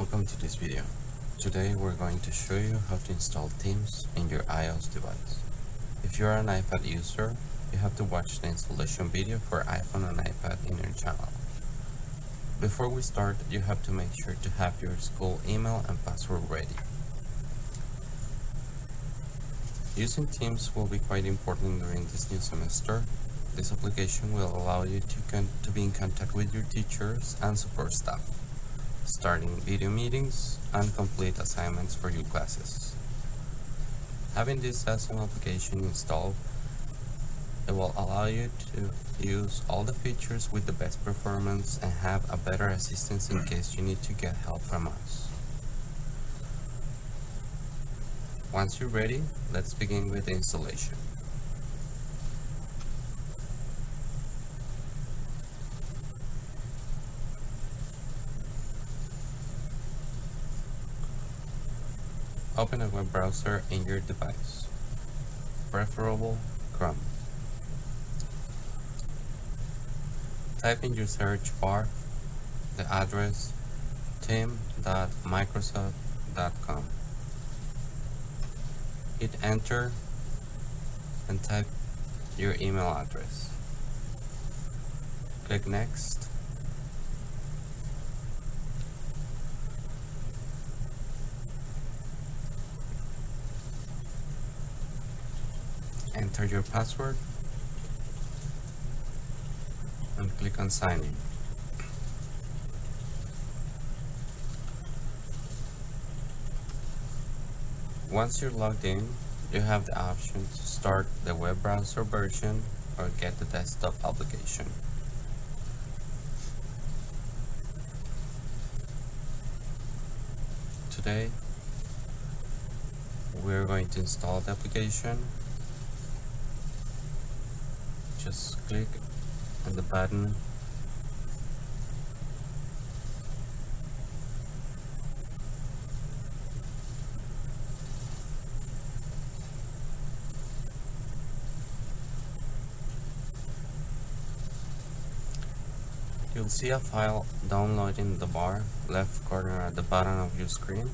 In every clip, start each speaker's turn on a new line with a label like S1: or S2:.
S1: Welcome to this video. Today we're going to show you how to install themes in your iOS device. If you're an iPad user, you have to watch the installation video for iPhone and iPad in your channel. Before we start, you have to make sure to have your school email and password ready. Using themes will be quite important during this new semester. This application will allow you to be in contact with your teachers and support staff, starting video meetings and complete assignments for your classes. Having this as an application installed, it will allow you to use all the features with the best performance and have a better assistance in case you need to get help from us. Once you're ready, let's begin with the installation. Open a web browser in your device, preferable Chrome. Type in your search bar the address theme.microsoft.com. Hit enter and type your email address. Click next. Enter your password and click on sign in. Once you're logged in, you have the option to start the web browser version or get the desktop application. Today, we're going to install the application. Just click on the button you'll see a file downloading in the bar left corner at the bottom of your screen.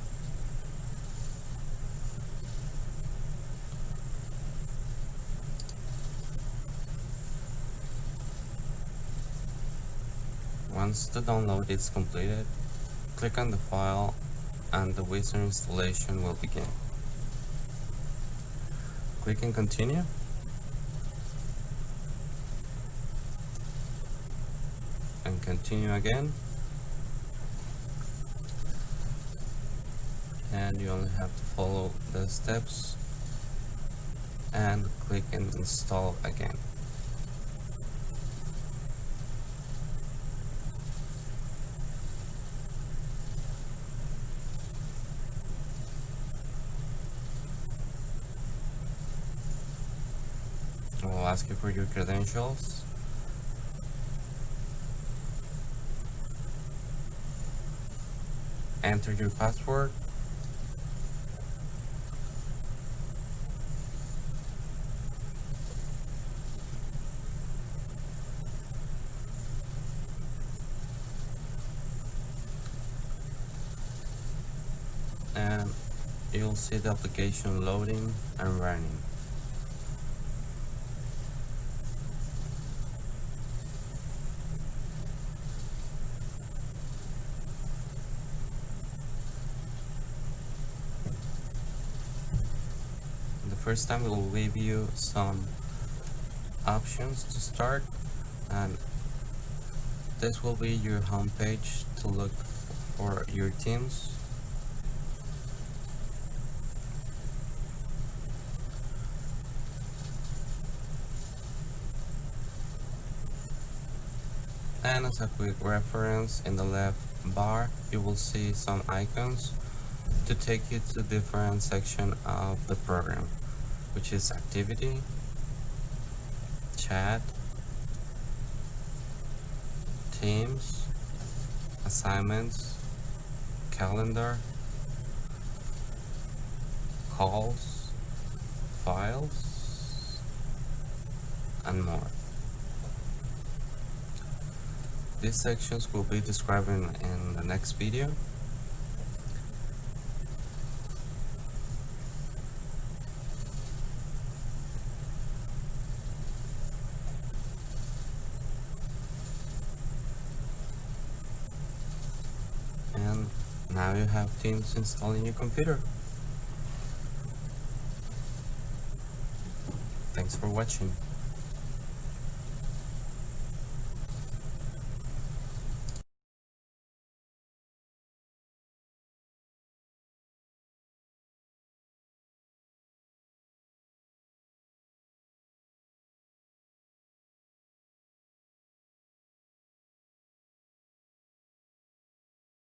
S1: Once the download is completed, click on the file and the wizard installation will begin. Click and continue. And continue again. And you only have to follow the steps and click and install again. It will ask you for your credentials. Enter your password. And you'll see the application loading and running. The first time it will give you some options to start, and this will be your home page to look for your themes. And as a quick reference, in the left bar you will see some icons to take you to different section of the program, which is activity, chat, themes, assignments, calendar, calls, files, and more. These sections will be described in the next video. Now you have Teams installed in your computer. Thanks for watching.